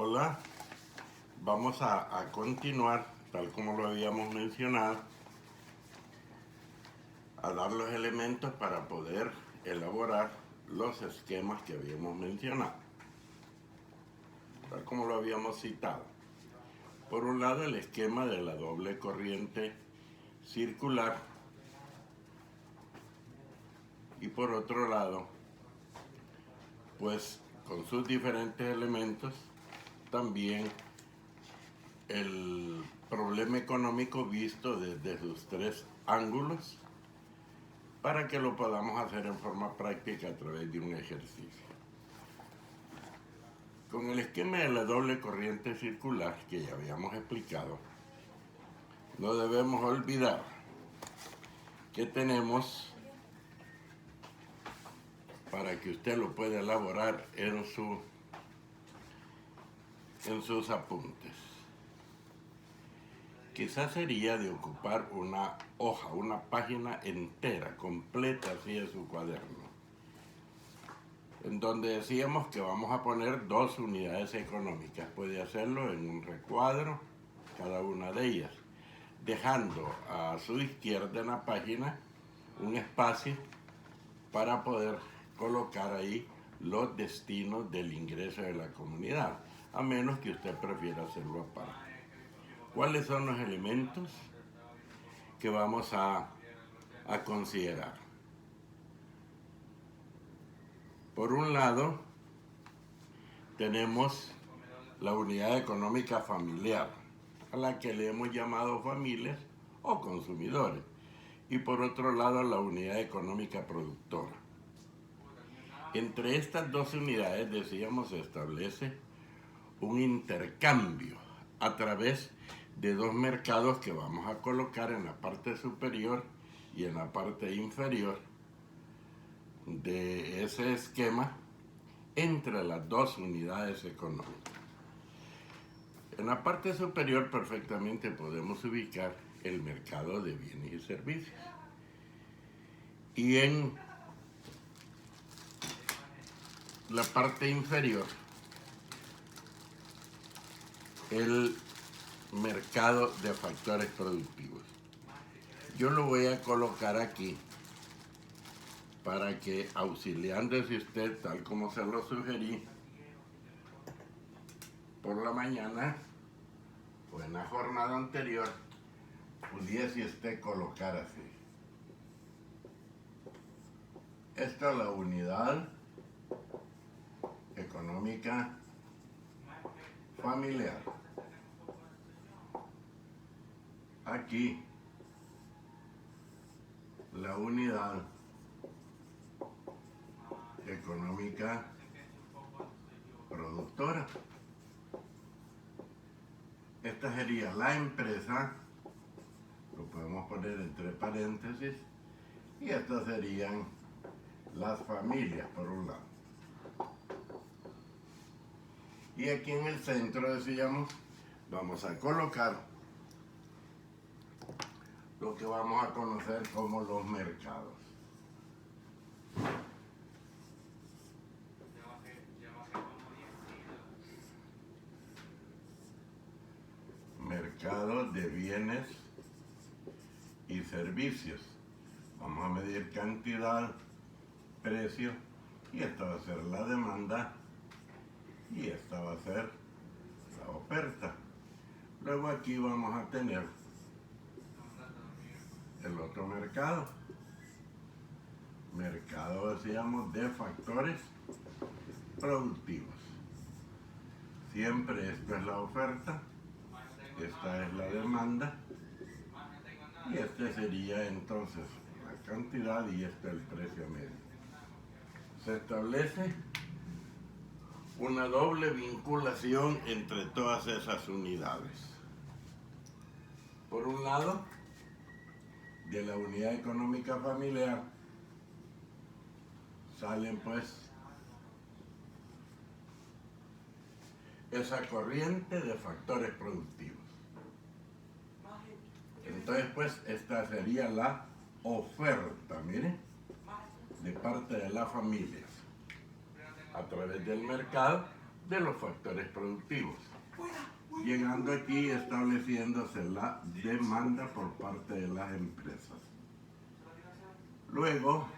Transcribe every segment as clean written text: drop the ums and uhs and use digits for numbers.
Hola, vamos a continuar, tal como lo habíamos mencionado, a dar los elementos para poder elaborar los esquemas que habíamos mencionado, tal como lo habíamos citado. Por un lado, el esquema de la doble corriente circular y por otro lado, pues con sus diferentes elementos, también el problema económico visto desde sus tres ángulos para que lo podamos hacer en forma práctica a través de un ejercicio. Con el esquema de la doble corriente circular que ya habíamos explicado, no debemos olvidar que tenemos, para que usted lo pueda elaborar en sus apuntes, quizás sería de ocupar una hoja, una página entera, completa así de su cuaderno, en donde decíamos que vamos a poner 2 unidades económicas. Puede hacerlo en un recuadro, cada una de ellas, dejando a su izquierda en la página un espacio para poder colocar ahí los destinos del ingreso de la comunidad, a menos que usted prefiera hacerlo aparte. ¿Cuáles son los elementos que vamos a considerar? Por un lado, tenemos la unidad económica familiar, a la que le hemos llamado familias o consumidores, y por otro lado, la unidad económica productora. Entre estas 2 unidades, decíamos, se establece un intercambio a través de 2 mercados que vamos a colocar en la parte superior y en la parte inferior de ese esquema entre las 2 unidades económicas. En la parte superior perfectamente podemos ubicar el mercado de bienes y servicios. Y en la parte inferior, el mercado de factores productivos. Yo lo voy a colocar aquí para que, auxiliándose usted, tal como se lo sugerí, por la mañana o en la jornada anterior, pudiese usted colocar así. Esta es la unidad económica familiar. Aquí, la unidad económica productora. Esta sería la empresa, lo podemos poner entre paréntesis, y estas serían las familias por un lado. Y aquí en el centro, decíamos, vamos a colocar lo que vamos a conocer como los mercados. Mercado de bienes y servicios. Vamos a medir cantidad, precio, y esta va a ser la demanda y esta va a ser la oferta. Luego aquí vamos a tener el otro mercado. Mercado, decíamos, de factores productivos. Siempre esta es la oferta, esta es la demanda, y este sería entonces la cantidad y este el precio medio. Se establece una doble vinculación entre todas esas unidades. Por un lado, de la unidad económica familiar salen pues esa corriente de factores productivos. Entonces pues esta sería la oferta, miren, de parte de las familias a través del mercado de los factores productivos, llegando aquí estableciéndose la demanda por parte de las empresas. Luego,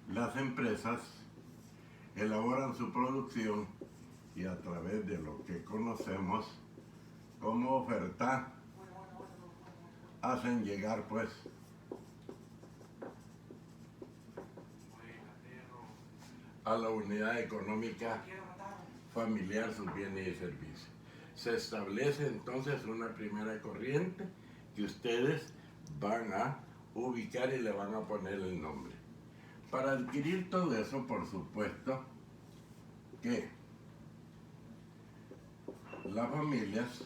las empresas elaboran su producción y a través de lo que conocemos como oferta, hacen llegar pues a la unidad económica familiar sus bienes y servicios. Se establece entonces una primera corriente que ustedes van a ubicar y le van a poner el nombre. Para adquirir todo eso, por supuesto, que las familias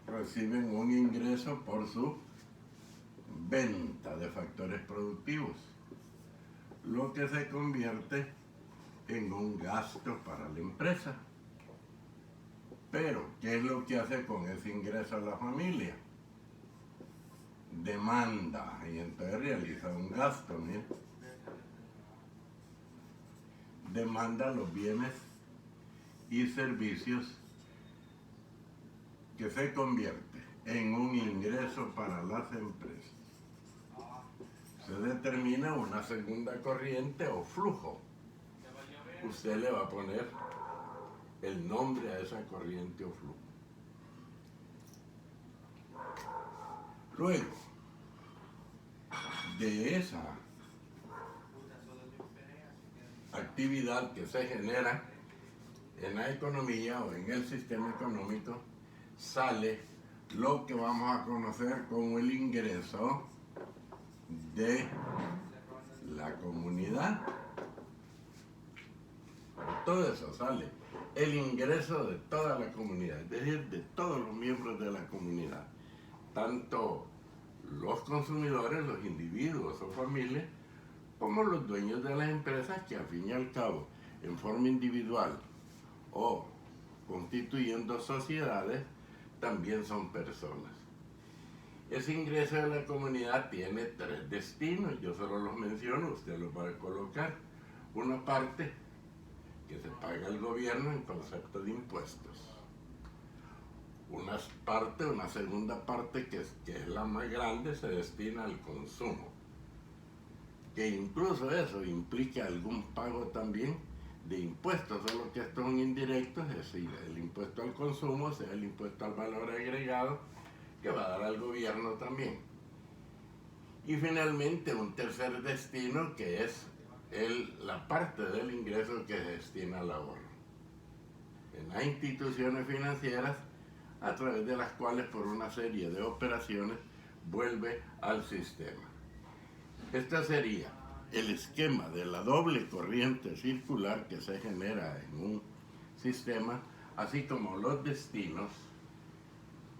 reciben un ingreso por su venta de factores productivos, lo que se convierte en un gasto para la empresa. Pero, ¿qué es lo que hace con ese ingreso a la familia? Demanda, y entonces realiza un gasto, ¿no? Demanda los bienes y servicios que se convierte en un ingreso para las empresas. Se determina una segunda corriente o flujo. Usted le va a poner el nombre a esa corriente o flujo. Luego de esa actividad que se genera en la economía o en el sistema económico, sale lo que vamos a conocer como el ingreso de la comunidad. Todo eso sale, el ingreso de toda la comunidad, es decir, de todos los miembros de la comunidad, tanto los consumidores, los individuos o familias, como los dueños de las empresas que al fin y al cabo, en forma individual o constituyendo sociedades, también son personas. Ese ingreso de la comunidad tiene tres destinos, yo solo los menciono, usted los va a colocar. Una parte que se paga al gobierno en concepto de impuestos. Una segunda parte que es la más grande, se destina al consumo. Que incluso eso implica algún pago también de impuestos, solo que estos son indirectos, es decir, el impuesto al consumo, sea el impuesto al valor agregado, que va a dar al gobierno también. Y finalmente un tercer destino que es la parte del ingreso que se destina al ahorro en las instituciones financieras, a través de las cuales por una serie de operaciones vuelve al sistema. Este sería el esquema de la doble corriente circular que se genera en un sistema, así como los destinos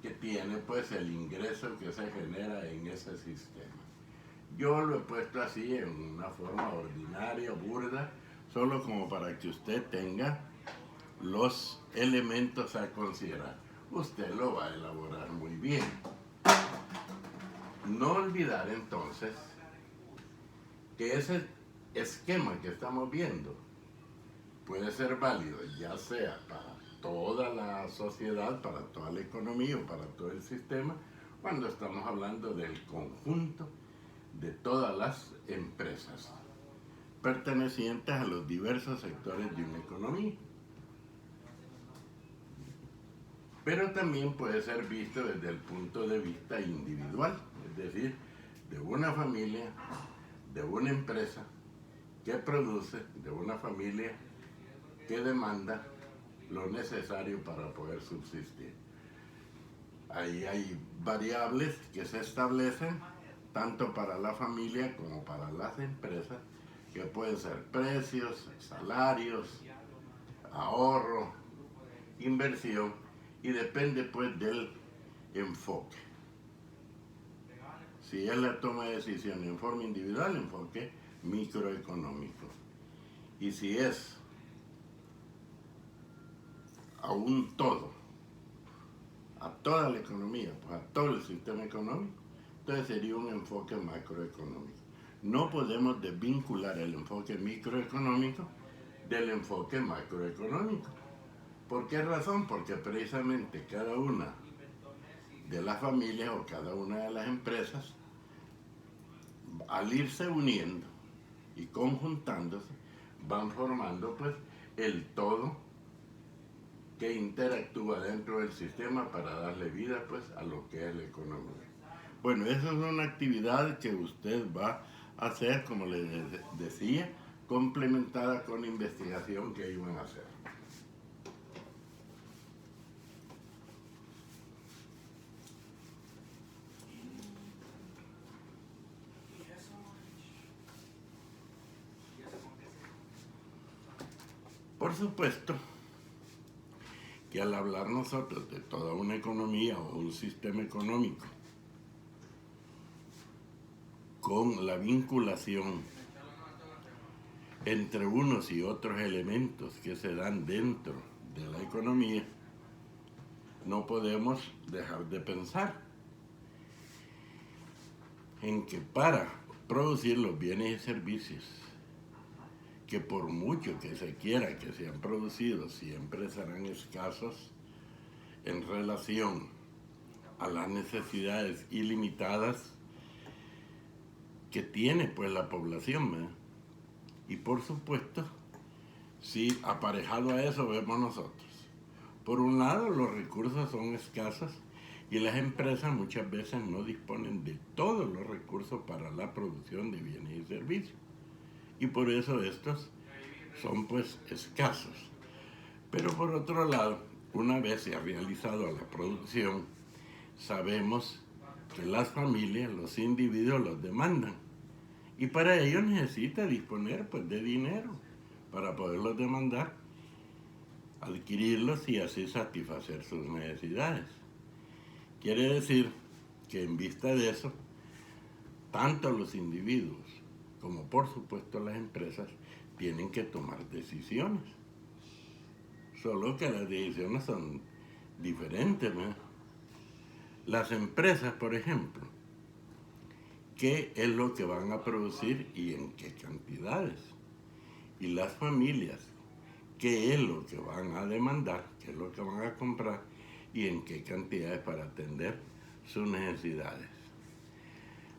que tiene pues el ingreso que se genera en ese sistema. Yo lo he puesto así en una forma ordinaria, burda, solo como para que usted tenga los elementos a considerar. Usted lo va a elaborar muy bien. No olvidar entonces que ese esquema que estamos viendo puede ser válido ya sea para toda la sociedad, para toda la economía o para todo el sistema, cuando estamos hablando del conjunto de todas las empresas pertenecientes a los diversos sectores de una economía. Pero también puede ser visto desde el punto de vista individual, es decir, de una familia, de una empresa que produce, de una familia que demanda lo necesario para poder subsistir. Ahí hay variables que se establecen tanto para la familia como para las empresas, que pueden ser precios, salarios, ahorro, inversión, y depende pues del enfoque. Si es la toma de decisiones en forma individual, enfoque microeconómico. Y si es a un todo, a toda la economía, pues a todo el sistema económico, entonces sería un enfoque macroeconómico. No podemos desvincular el enfoque microeconómico del enfoque macroeconómico. ¿Por qué razón? Porque precisamente cada una de las familias o cada una de las empresas, al irse uniendo y conjuntándose, van formando pues el todo que interactúa dentro del sistema para darle vida pues a lo que es la economía. Bueno, esa es una actividad que usted va a hacer, como les decía, complementada con investigación que iban a hacer. Por supuesto que al hablar nosotros de toda una economía o un sistema económico con la vinculación entre unos y otros elementos que se dan dentro de la economía, no podemos dejar de pensar en que para producir los bienes y servicios que por mucho que se quiera que sean producidos, siempre serán escasos en relación a las necesidades ilimitadas que tiene pues la población, ¿verdad? Y por supuesto, si aparejado a eso vemos nosotros. Por un lado, los recursos son escasos y las empresas muchas veces no disponen de todos los recursos para la producción de bienes y servicios. Y por eso estos son pues escasos. Pero por otro lado, una vez se ha realizado la producción, sabemos que las familias, los individuos los demandan. Y para ello necesita disponer pues de dinero para poderlos demandar, adquirirlos y así satisfacer sus necesidades. Quiere decir que en vista de eso, tanto los individuos como por supuesto las empresas tienen que tomar decisiones. Solo que las decisiones son diferentes, ¿no? Las empresas, por ejemplo, ¿qué es lo que van a producir y en qué cantidades? Y las familias, ¿qué es lo que van a demandar? ¿Qué es lo que van a comprar? Y en qué cantidades para atender sus necesidades.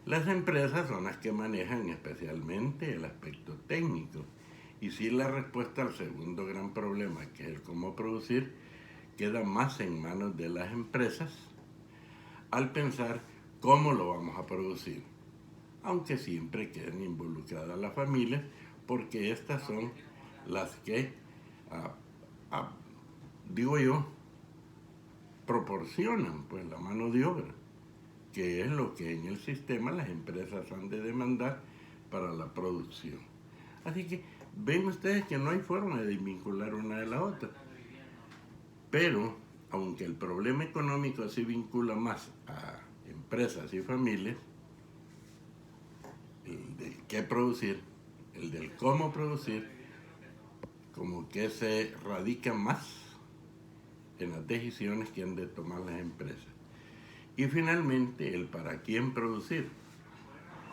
Las empresas son las que manejan especialmente el aspecto técnico. Y si la respuesta al segundo gran problema, que es el cómo producir, queda más en manos de las empresas al pensar cómo lo vamos a producir. Aunque siempre queden involucradas las familias, porque estas son las que, digo yo, proporcionan pues la mano de obra, que es lo que en el sistema las empresas han de demandar para la producción. Así que ven ustedes que no hay forma de vincular una de la otra. Pero, aunque el problema económico se vincula más a empresas y familias, el del qué producir, el del cómo producir, como que se radica más en las decisiones que han de tomar las empresas. Y finalmente, el para quién producir.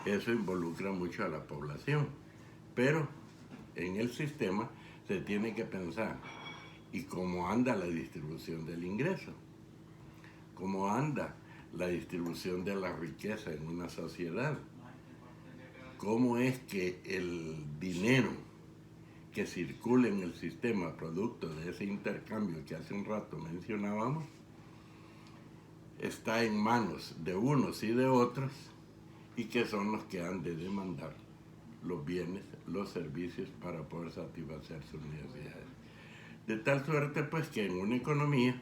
Eso involucra mucho a la población. Pero en el sistema se tiene que pensar, ¿y cómo anda la distribución del ingreso? ¿Cómo anda la distribución de la riqueza en una sociedad? ¿Cómo es que el dinero que circula en el sistema producto de ese intercambio que hace un rato mencionábamos está en manos de unos y de otros y que son los que han de demandar los bienes, los servicios para poder satisfacer sus necesidades? De tal suerte pues que en una economía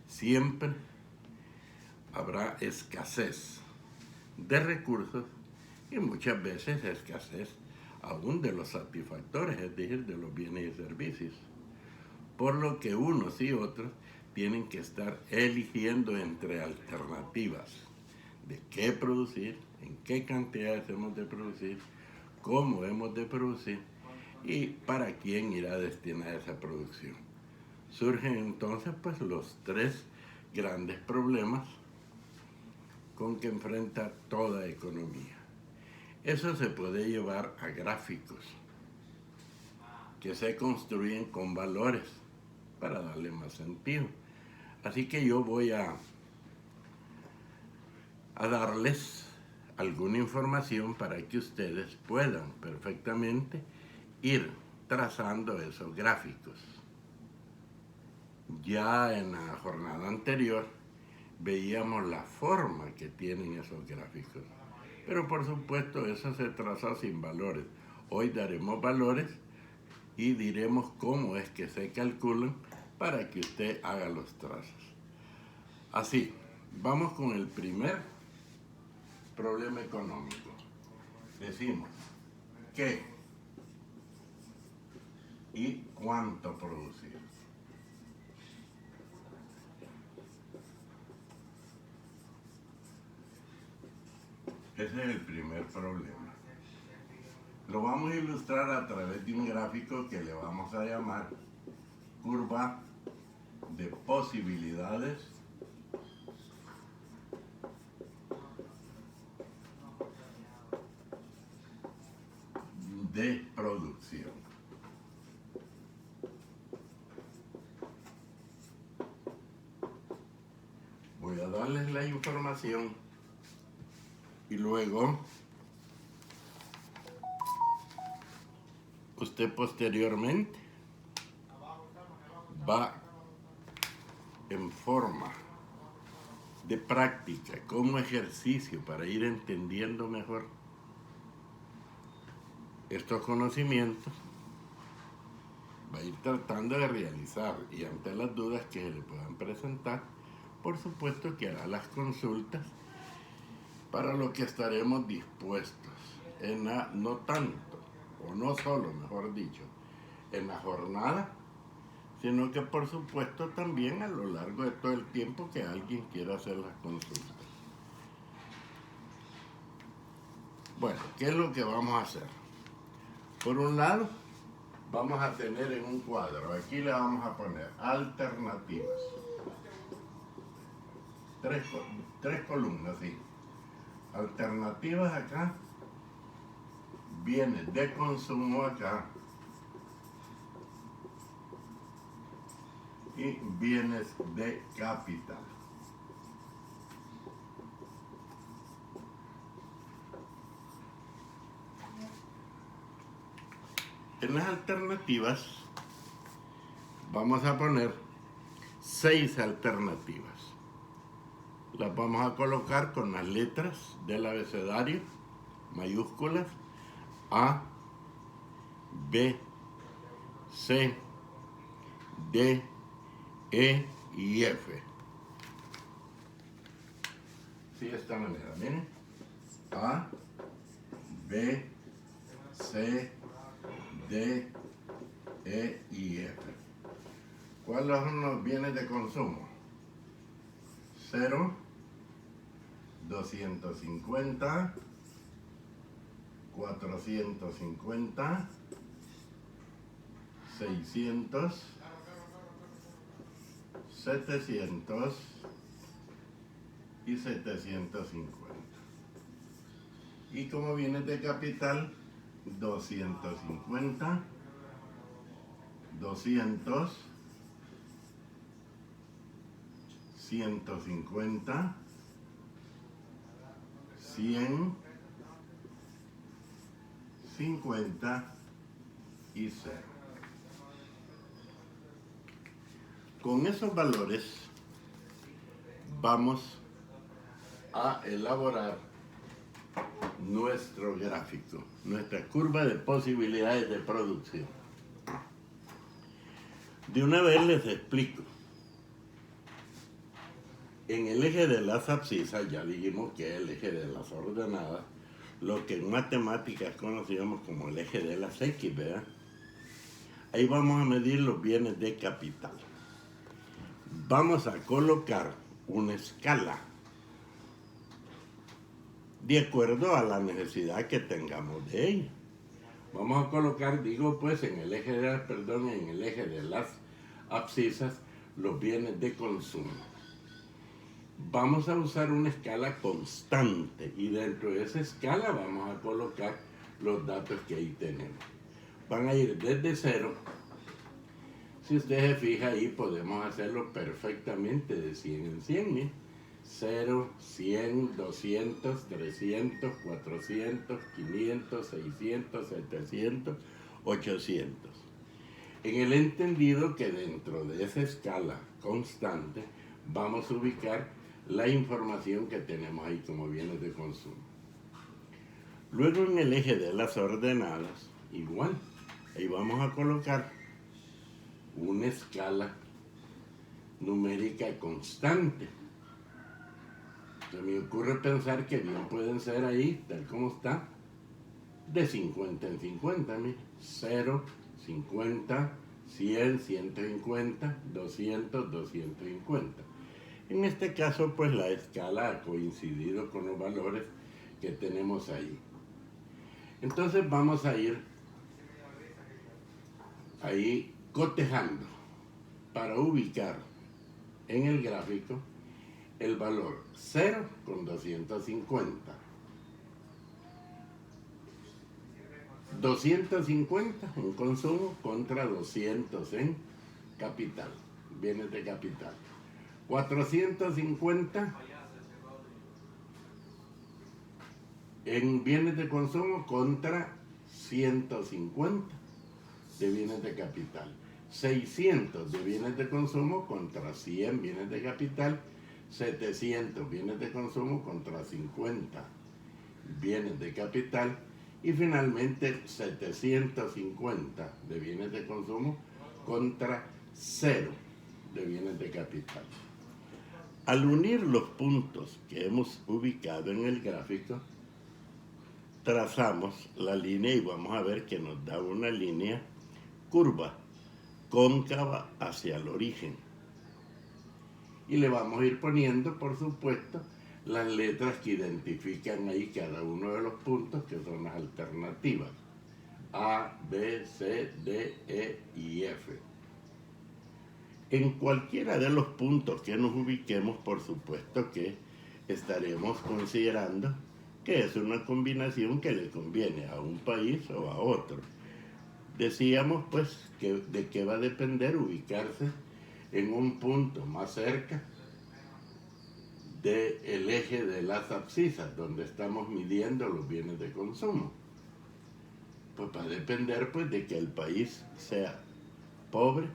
siempre habrá escasez de recursos y muchas veces escasez aún de los satisfactores, es decir, de los bienes y servicios. Por lo que unos y otros tienen que estar eligiendo entre alternativas de qué producir, en qué cantidades hemos de producir, cómo hemos de producir y para quién irá destinada esa producción. Surgen entonces pues los tres grandes problemas con que enfrenta toda economía. Eso se puede llevar a gráficos que se construyen con valores para darle más sentido. Así que yo voy a darles alguna información para que ustedes puedan perfectamente ir trazando esos gráficos. Ya en la jornada anterior veíamos la forma que tienen esos gráficos, pero por supuesto eso se traza sin valores. Hoy daremos valores y diremos cómo es que se calculan para que usted haga los trazos. Así, vamos con el primer problema económico. Decimos qué y cuánto producir. Ese es el primer problema. Lo vamos a ilustrar a través de un gráfico que le vamos a llamar curva de posibilidades de producción. Voy a darles la información y luego usted posteriormente va en forma de práctica, como ejercicio para ir entendiendo mejor estos conocimientos, va a ir tratando de realizar, y ante las dudas que se le puedan presentar, por supuesto que hará las consultas, para lo que estaremos dispuestos en la, no tanto, o no solo, mejor dicho, en la jornada, sino que por supuesto también a lo largo de todo el tiempo que alguien quiera hacer las consultas. Bueno, ¿qué es lo que vamos a hacer? Por un lado, vamos a tener en un cuadro, aquí le vamos a poner alternativas. Tres columnas, sí. Alternativas acá, bienes de consumo acá y bienes de capital. En las alternativas vamos a poner 6 alternativas. Las vamos a colocar con las letras del abecedario, mayúsculas, A, B, C, D, E y F. Sí, de esta manera, miren. A, B, C, D, E y F. ¿Cuáles son los bienes de consumo? 0, 250, 450, 600, 700 y 750. Y como bienes de capital, 250, 200, 150, 100, 50 y 0. Con esos valores vamos a elaborar nuestro gráfico, nuestra curva de posibilidades de producción. De una vez les explico. En el eje de las abscisas, ya dijimos que es el eje de las ordenadas, lo que en matemáticas conocíamos como el eje de las X, ¿verdad? Ahí vamos a medir los bienes de capital. Vamos a colocar una escala de acuerdo a la necesidad que tengamos de ella. Vamos a colocar, digo pues, en el eje de las abscisas, los bienes de consumo. Vamos a usar una escala constante y dentro de esa escala vamos a colocar los datos que ahí tenemos. van a ir desde cero. Si usted se fija ahí, podemos hacerlo perfectamente de 100 en 100, ¿eh? 0, 100, 200, 300, 400, 500, 600, 700, 800. En el entendido que dentro de esa escala constante vamos a ubicar la información que tenemos ahí como bienes de consumo. Luego en el eje de las ordenadas, igual, ahí vamos a colocar una escala numérica constante. Se me ocurre pensar que bien pueden ser ahí, tal como está, de 50 en 50, mire, 0, 50, 100, 150, 200, 250. En este caso, pues la escala ha coincidido con los valores que tenemos ahí. Entonces vamos a ir ahí cotejando para ubicar en el gráfico el valor 0 con 250, 250 en consumo contra 200 en capital, bienes de capital, 450 en bienes de consumo contra 150 de bienes de capital, 600 de bienes de consumo contra 100 bienes de capital, 700 bienes de consumo contra 50 bienes de capital y finalmente 750 de bienes de consumo contra 0 de bienes de capital. Al unir los puntos que hemos ubicado en el gráfico, trazamos la línea y vamos a ver que nos da una línea curva, cóncava hacia el origen. Y le vamos a ir poniendo, por supuesto, las letras que identifican ahí cada uno de los puntos, que son las alternativas. A, B, C, D, E y F. En cualquiera de los puntos que nos ubiquemos, por supuesto que estaremos considerando que es una combinación que le conviene a un país o a otro. Decíamos pues que de qué va a depender ubicarse en un punto más cerca del eje de las abscisas, donde estamos midiendo los bienes de consumo. Pues va a depender pues de que el país sea pobre,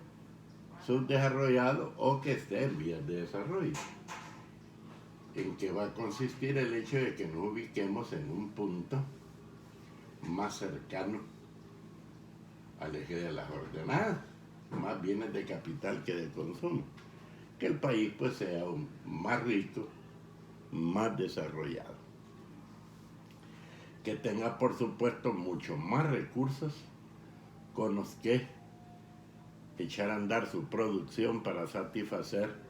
subdesarrollado o que esté en vías de desarrollo. ¿En qué va a consistir el hecho de que nos ubiquemos en un punto más cercano al eje de las ordenadas, más bienes de capital que de consumo? Que el país pues sea más rico, más desarrollado, que tenga por supuesto mucho más recursos con los que echar a andar su producción para satisfacer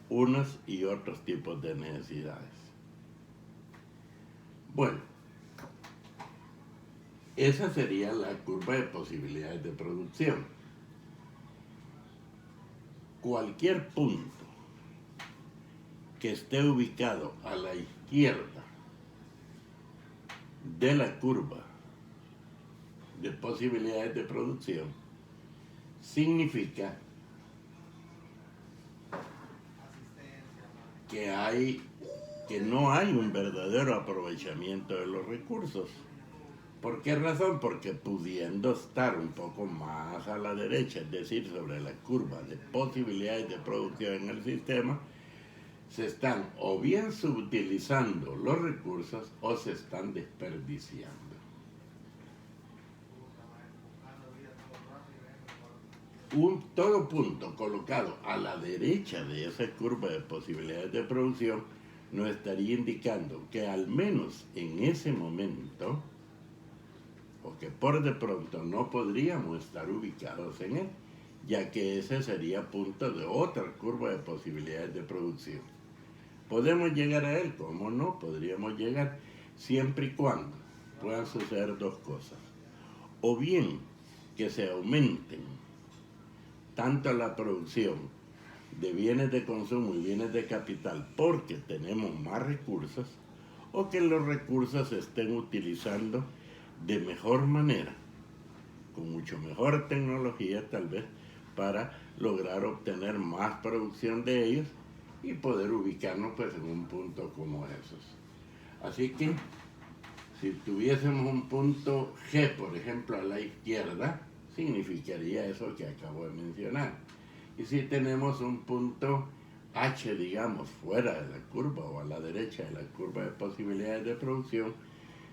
unos y otros tipos de necesidades. Bueno, esa sería la curva de posibilidades de producción. Cualquier punto que esté ubicado a la izquierda de la curva de posibilidades de producción significa que no hay un verdadero aprovechamiento de los recursos. ¿Por qué razón? Porque pudiendo estar un poco más a la derecha, es decir, sobre la curva de posibilidades de producción en el sistema, se están o bien subutilizando los recursos o se están desperdiciando. Todo punto colocado a la derecha de esa curva de posibilidades de producción nos estaría indicando que al menos en ese momento, o que por de pronto no podríamos estar ubicados en él, ya que ese sería punto de otra curva de posibilidades de producción. ¿Podemos llegar a él? ¿Cómo no? Podríamos llegar siempre y cuando puedan suceder dos cosas. O bien que se aumenten tanto la producción de bienes de consumo y bienes de capital porque tenemos más recursos, o que los recursos se estén utilizando de mejor manera, con mucho mejor tecnología tal vez, para lograr obtener más producción de ellos y poder ubicarnos pues en un punto como esos. Así que si tuviésemos un punto G, por ejemplo, a la izquierda, significaría eso que acabo de mencionar. Y si tenemos un punto H, digamos, fuera de la curva o a la derecha de la curva de posibilidades de producción,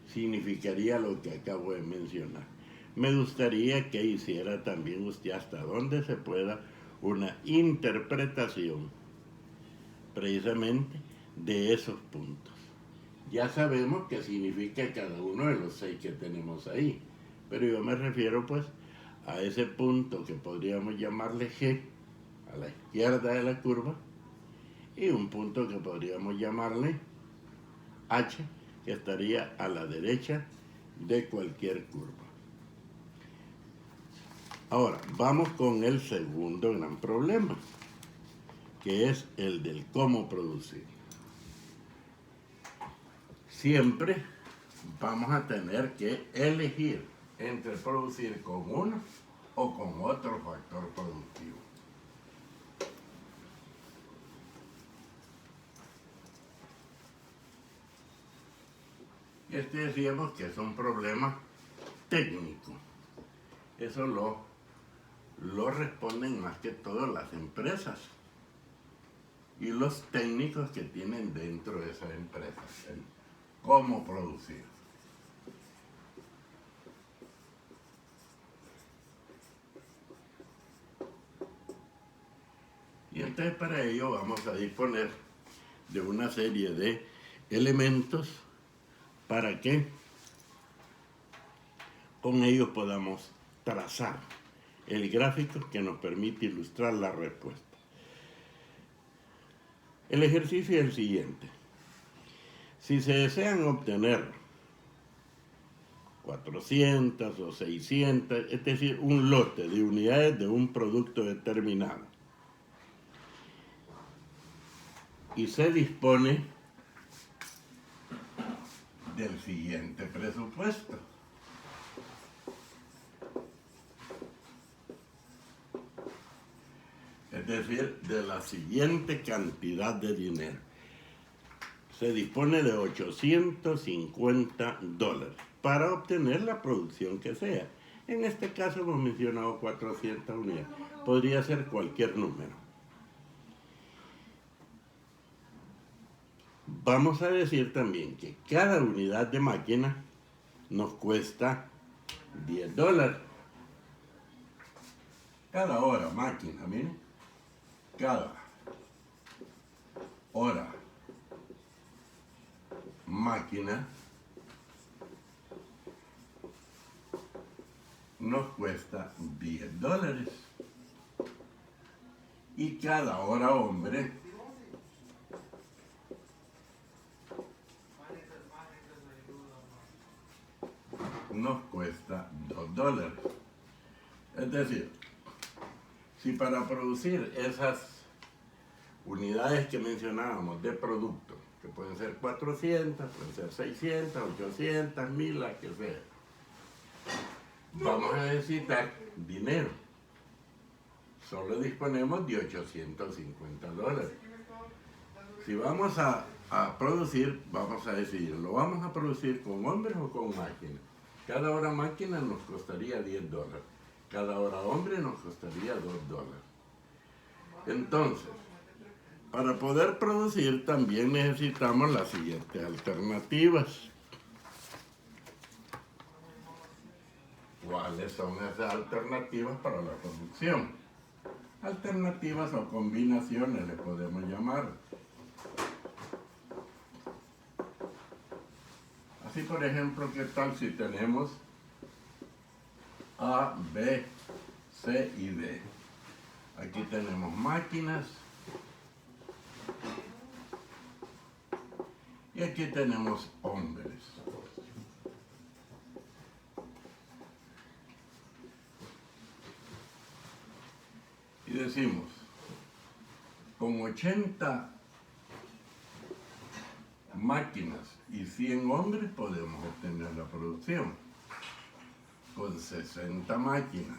significaría lo que acabo de mencionar. Me gustaría que hiciera también usted hasta donde se pueda una interpretación precisamente de esos puntos. Ya sabemos qué significa cada uno de los 6 que tenemos ahí, pero yo me refiero pues a ese punto que podríamos llamarle G, a la izquierda de la curva, y un punto que podríamos llamarle H, que estaría a la derecha de cualquier curva. Ahora, vamos con el segundo gran problema, que es el del cómo producir. Siempre vamos a tener que elegir entre producir con uno o con otro factor productivo. Y decíamos que es un problema técnico. Eso lo responden más que todo las empresas y los técnicos que tienen dentro de esas empresas el cómo producir. Y entonces para ello vamos a disponer de una serie de elementos para que con ellos podamos trazar el gráfico que nos permite ilustrar la respuesta. El ejercicio es el siguiente. Si se desean obtener 400 o 600, es decir, un lote de unidades de un producto determinado, y se dispone del siguiente presupuesto. Es decir, de la siguiente cantidad de dinero. Se dispone de $850 para obtener la producción que sea. En este caso hemos mencionado 400 unidades. Podría ser cualquier número. Vamos a decir también que cada unidad de máquina nos cuesta $10. Cada hora máquina, miren. Cada hora máquina nos cuesta $10. Y cada hora hombre nos cuesta $2. Es decir, si para producir esas unidades que mencionábamos de producto, que pueden ser 400, pueden ser 600, 800, 1000, las que sea, vamos a necesitar dinero. Solo disponemos de $850. Si vamos a producir, vamos a decidir, ¿lo vamos a producir con hombres o con máquinas? Cada hora máquina nos costaría $10. Cada hora hombre nos costaría $2. Entonces, para poder producir también necesitamos las siguientes alternativas. ¿Cuáles son esas alternativas para la producción? Alternativas o combinaciones le podemos llamar. Así, por ejemplo, ¿qué tal si tenemos A, B, C y D? Aquí tenemos máquinas y aquí tenemos hombres. Y decimos, con 80 máquinas y 100 hombres podemos obtener la producción. con 60 máquinas,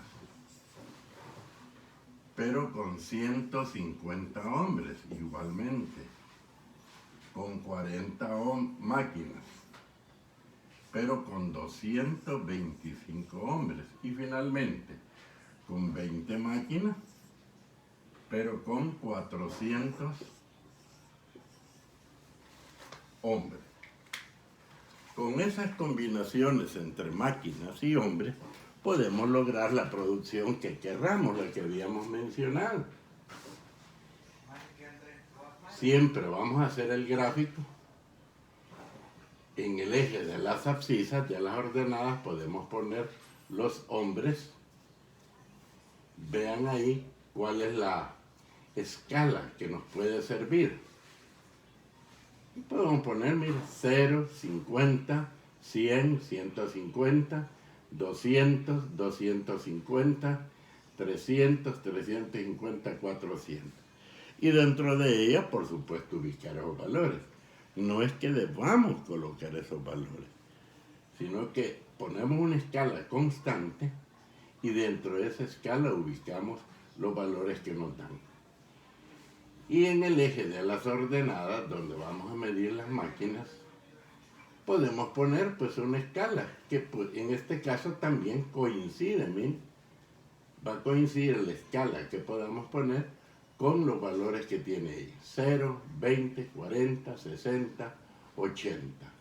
pero con 150 hombres igualmente, con 40 máquinas, pero con 225 hombres, y finalmente con 20 máquinas, pero con 400 hombres. Con esas combinaciones entre máquinas y hombres, podemos lograr la producción que querramos, la que habíamos mencionado. Siempre vamos a hacer el gráfico en el eje de las abscisas, de las ordenadas, podemos poner los hombres. Vean ahí cuál es la escala que nos puede servir. Y podemos poner, mira, 0, 50, 100, 150, 200, 250, 300, 350, 400. Y dentro de ella, por supuesto, ubicar esos valores. No es que debamos colocar esos valores, sino que ponemos una escala constante y dentro de esa escala ubicamos los valores que nos dan. Y en el eje de las ordenadas, donde vamos a medir las máquinas, podemos poner pues una escala, que pues, en este caso también coincide, ¿bien? Va a coincidir la escala que podamos poner con los valores que tiene ella. 0, 20, 40, 60, 80.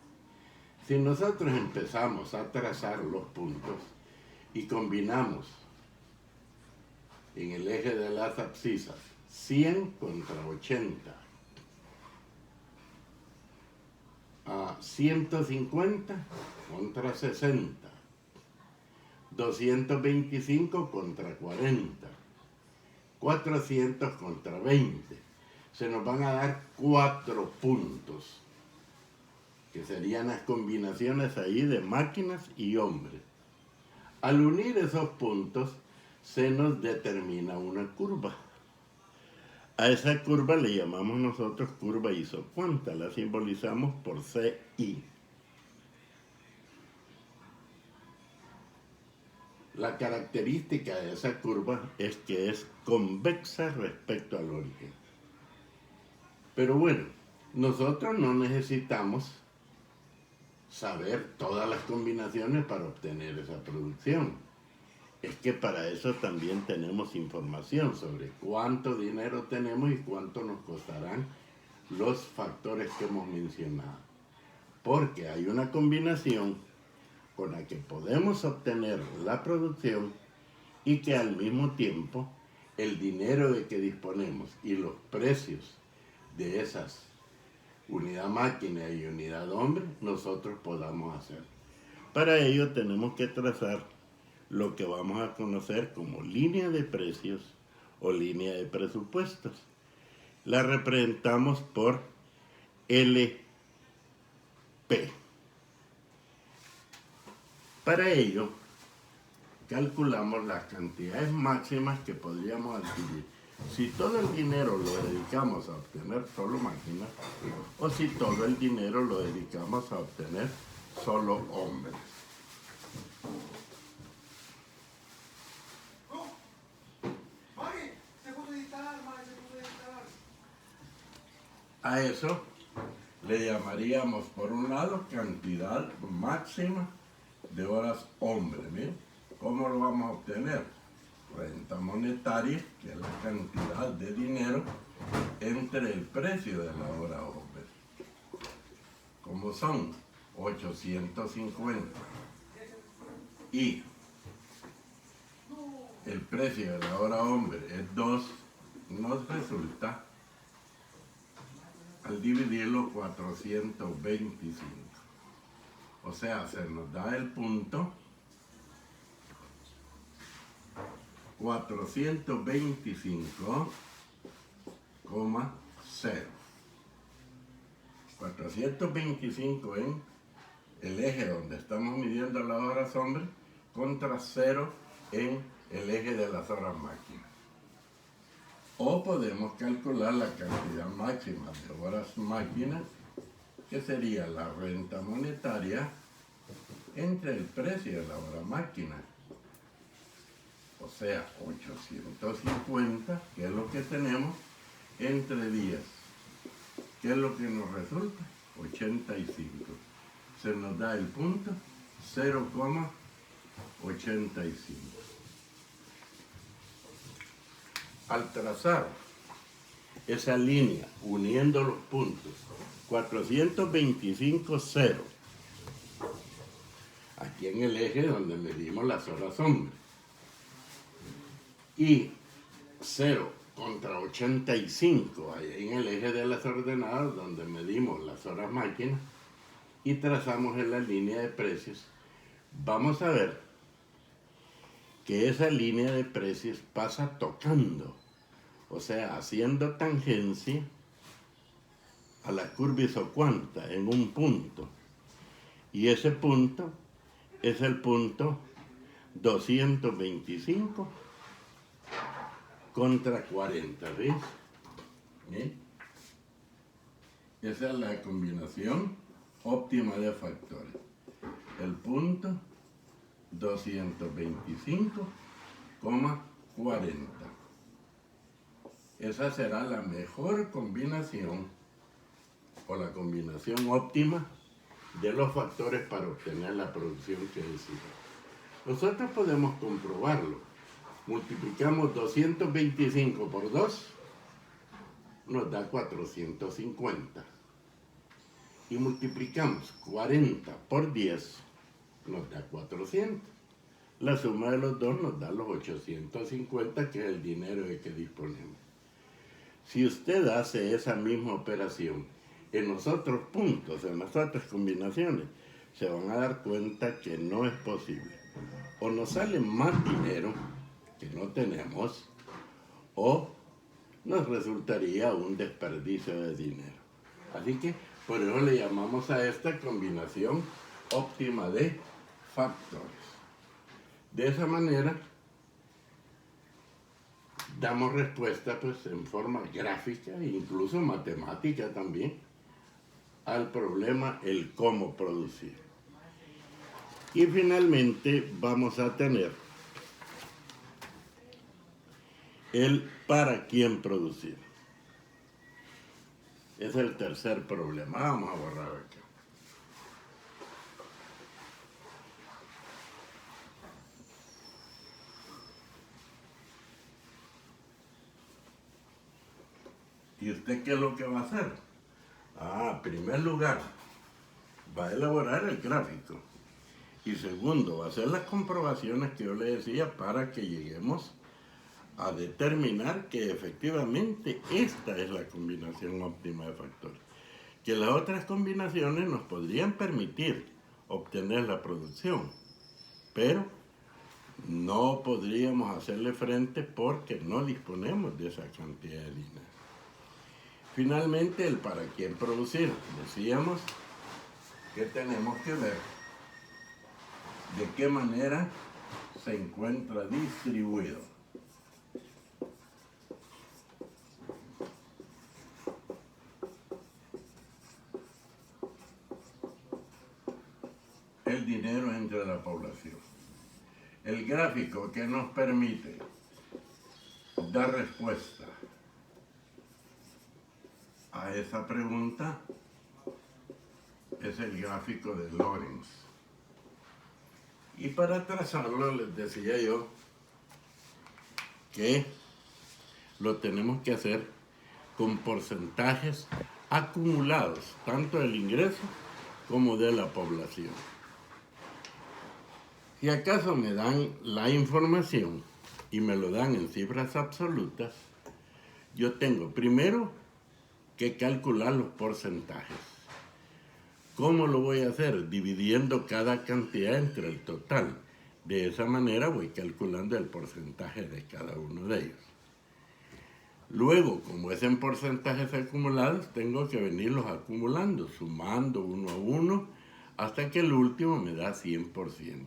Si nosotros empezamos a trazar los puntos y combinamos en el eje de las abscisas 100 contra 80, a 150 contra 60, 225 contra 40, 400 contra 20, se nos van a dar 4 puntos, que serían las combinaciones ahí de máquinas y hombres. Al unir esos puntos, se nos determina una curva. A esa curva le llamamos nosotros curva isocuanta, la simbolizamos por CI. La característica de esa curva es que es convexa respecto al origen. Pero bueno, nosotros no necesitamos saber todas las combinaciones para obtener esa producción. Es que para eso también tenemos información sobre cuánto dinero tenemos y cuánto nos costarán los factores que hemos mencionado. Porque hay una combinación con la que podemos obtener la producción y que al mismo tiempo el dinero de que disponemos y los precios de esas unidad máquina y unidad hombre nosotros podamos hacer. Para ello tenemos que trazar lo que vamos a conocer como línea de precios o línea de presupuestos. La representamos por LP. Para ello, calculamos las cantidades máximas que podríamos adquirir. Si todo el dinero lo dedicamos a obtener solo máquinas, o si todo el dinero lo dedicamos a obtener solo hombres. A eso le llamaríamos, por un lado, cantidad máxima de horas hombre. ¿Bien? ¿Cómo lo vamos a obtener? Renta monetaria, que es la cantidad de dinero entre el precio de la hora hombre. Como son 850 y el precio de la hora hombre es 2, nos resulta, al dividirlo, 425. O sea, se nos da el punto 425,0. 425 en el eje donde estamos midiendo las horas hombre contra 0 en el eje de las horas máquina. O podemos calcular la cantidad máxima de horas máquinas, que sería la renta monetaria entre el precio de la hora máquina, o sea, 850, que es lo que tenemos, entre 10. ¿Qué es lo que nos resulta? 85. Se nos da el punto 0,85. Al trazar esa línea uniendo los puntos 425, 0, aquí en el eje donde medimos las horas hombre, y 0 contra 85 ahí en el eje de las ordenadas donde medimos las horas máquina y trazamos en la línea de precios, vamos a ver que esa línea de precios pasa tocando, o sea, haciendo tangencia a la curva isocuanta en un punto. Y ese punto es el punto 225 contra 40, ¿ves? ¿Sí? Esa es la combinación óptima de factores. El punto 225,40. Esa será la mejor combinación o la combinación óptima de los factores para obtener la producción que deseamos. Nosotros podemos comprobarlo. Multiplicamos 225 por 2, nos da 450. Y multiplicamos 40 por 10, nos da 400. La suma de los dos nos da los 850, que es el dinero de que disponemos. Si usted hace esa misma operación en los otros puntos, en las otras combinaciones, se van a dar cuenta que no es posible. O nos sale más dinero que no tenemos, o nos resultaría un desperdicio de dinero. Así que por eso le llamamos a esta combinación óptima de factores. De esa manera damos respuesta pues en forma gráfica e incluso matemática también al problema el cómo producir. Y finalmente vamos a tener el para quién producir. Es el tercer problema. Vamos a borrar acá. ¿Y usted qué es lo que va a hacer? En primer lugar, va a elaborar el gráfico. Y segundo, va a hacer las comprobaciones que yo le decía para que lleguemos a determinar que efectivamente esta es la combinación óptima de factores. Que las otras combinaciones nos podrían permitir obtener la producción, pero no podríamos hacerle frente porque no disponemos de esa cantidad de dinero. Finalmente, el para quién producir. Decíamos que tenemos que ver de qué manera se encuentra distribuido. El dinero entre la población. El gráfico que nos permite dar respuesta a esa pregunta es el gráfico de Lorenz. Y para trazarlo les decía yo que lo tenemos que hacer con porcentajes acumulados, tanto del ingreso como de la población. Si acaso me dan la información y me lo dan en cifras absolutas, yo tengo primero que calcular los porcentajes. ¿Cómo lo voy a hacer? Dividiendo cada cantidad entre el total. De esa manera voy calculando el porcentaje de cada uno de ellos. Luego, como es en porcentajes acumulados, tengo que venirlos acumulando, sumando uno a uno, hasta que el último me da 100%.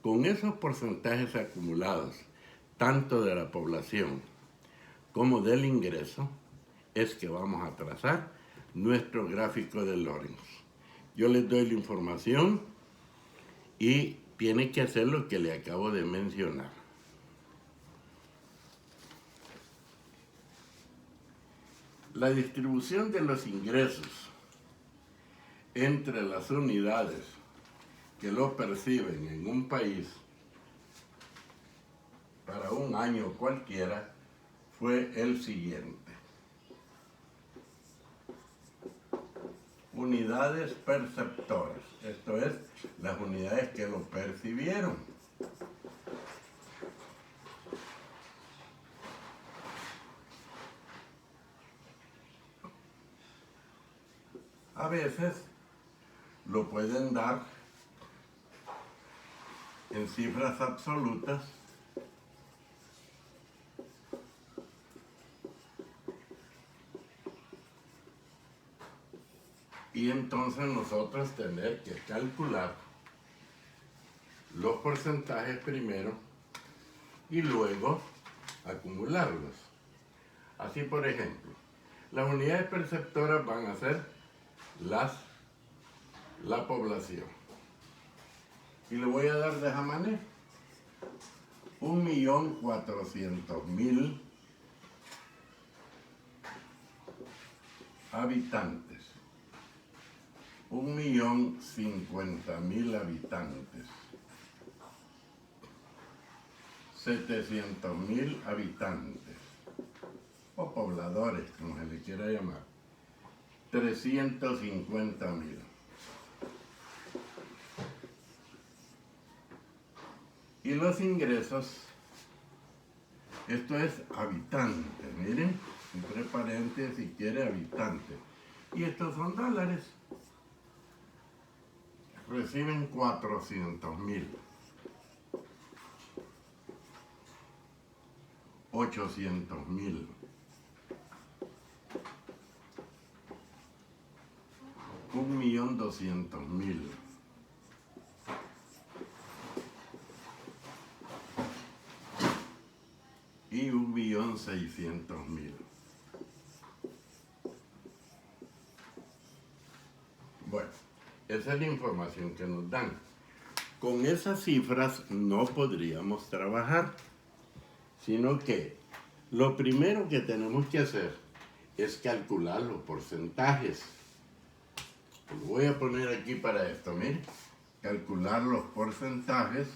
Con esos porcentajes acumulados, tanto de la población como del ingreso, es que vamos a trazar nuestro gráfico de Lorenz. Yo les doy la información y tiene que hacer lo que le acabo de mencionar. La distribución de los ingresos entre las unidades que lo perciben en un país para un año cualquiera fue el siguiente. Unidades perceptoras, esto es, las unidades que lo percibieron. A veces lo pueden dar en cifras absolutas y entonces nosotros tener que calcular los porcentajes primero y luego acumularlos. Así, por ejemplo, las unidades perceptoras van a ser la población. Y le voy a dar de esa manera. 1.400.000 habitantes. 1.050.000 habitantes. 700.000 habitantes. O pobladores, como se le quiera llamar. 350.000. Y los ingresos, esto es habitante, miren, entre paréntesis si quiere habitante. Y estos son dólares. Reciben 400.000. 800.000. 1.200.000. Y 1.600.000. Bueno, esa es la información que nos dan. Con esas cifras no podríamos trabajar, sino que lo primero que tenemos que hacer es calcular los porcentajes. Lo voy a poner aquí para esto, miren. Calcular los porcentajes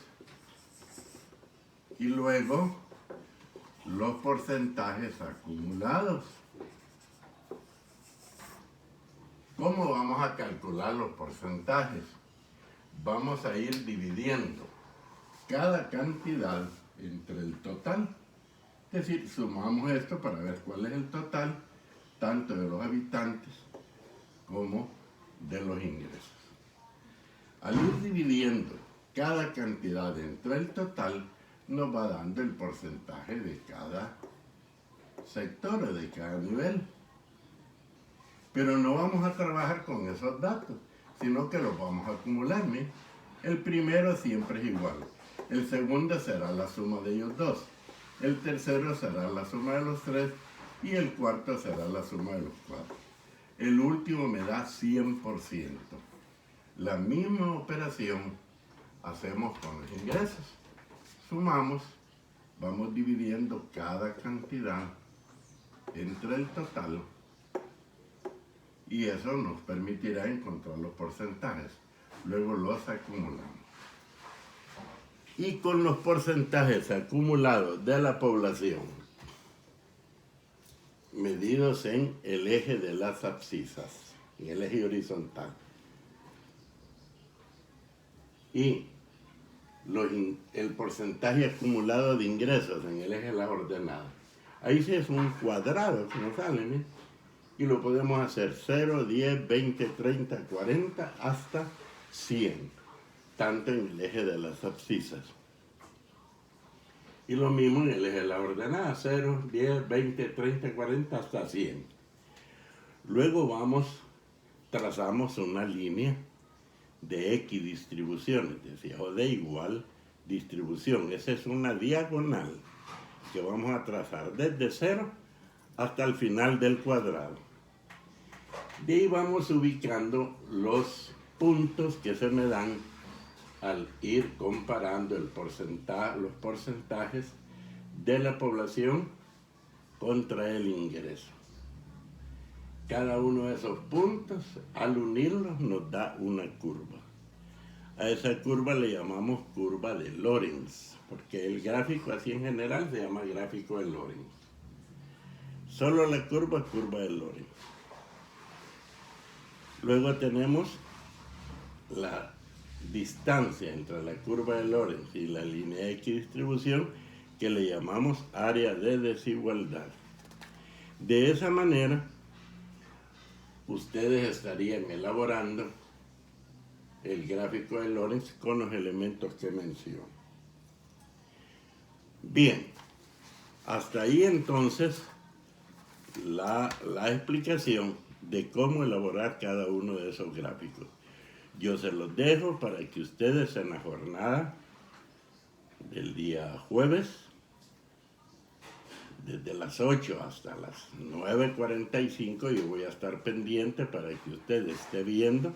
y luego los porcentajes acumulados. ¿Cómo vamos a calcular los porcentajes? Vamos a ir dividiendo cada cantidad entre el total. Es decir, sumamos esto para ver cuál es el total, tanto de los habitantes como de los ingresos. Al ir dividiendo cada cantidad entre el total, nos va dando el porcentaje de cada sector o de cada nivel. Pero no vamos a trabajar con esos datos, sino que los vamos a acumular. ¿Miren? El primero siempre es igual. El segundo será la suma de ellos dos. El tercero será la suma de los tres. Y el cuarto será la suma de los cuatro. El último me da 100%. La misma operación hacemos con los ingresos. Sumamos, vamos dividiendo cada cantidad entre el total y eso nos permitirá encontrar los porcentajes. Luego los acumulamos. Y con los porcentajes acumulados de la población, medidos en el eje de las abscisas, en el eje horizontal, y el porcentaje acumulado de ingresos en el eje de las ordenadas. Ahí sí es un cuadrado que nos sale, ¿eh? Y lo podemos hacer 0, 10, 20, 30, 40, hasta 100, tanto en el eje de las abscisas. Y lo mismo en el eje de la ordenada, 0, 10, 20, 30, 40, hasta 100. Luego trazamos una línea de equidistribución, decía, o de igual distribución. Esa es una diagonal que vamos a trazar desde 0 hasta el final del cuadrado. De ahí vamos ubicando los puntos que se me dan al ir comparando los porcentajes de la población contra el ingreso. Cada uno de esos puntos, al unirlos, nos da una curva. A esa curva le llamamos curva de Lorenz, porque el gráfico así en general se llama gráfico de Lorenz. Solo la curva es curva de Lorenz. Luego tenemos la distancia entre la curva de Lorenz y la línea de equidistribución, que le llamamos área de desigualdad. De esa manera, ustedes estarían elaborando el gráfico de Lorenz con los elementos que menciono. Bien, hasta ahí entonces la explicación de cómo elaborar cada uno de esos gráficos. Yo se los dejo para que ustedes en la jornada del día jueves, desde las 8 hasta las 9:45, yo voy a estar pendiente para que usted esté viendo.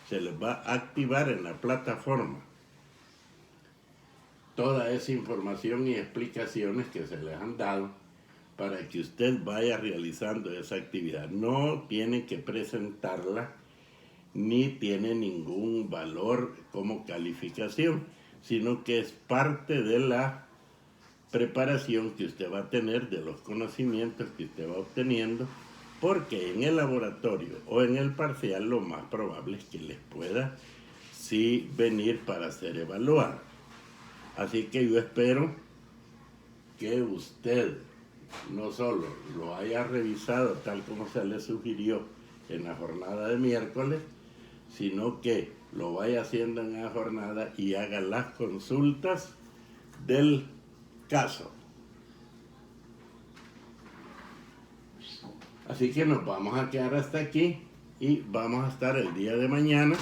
Se les va a activar en la plataforma toda esa información y explicaciones que se les han dado para que usted vaya realizando esa actividad. No tiene que presentarla ni tiene ningún valor como calificación, sino que es parte de la preparación que usted va a tener, de los conocimientos que usted va obteniendo, porque en el laboratorio o en el parcial lo más probable es que les pueda sí venir para ser evaluado. Así que yo espero que usted no solo lo haya revisado tal como se le sugirió en la jornada de miércoles, sino que lo vaya haciendo en la jornada y haga las consultas del caso. Así que nos vamos a quedar hasta aquí y vamos a estar el día de mañana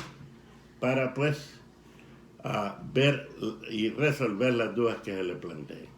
para pues ver y resolver las dudas que se le planteen.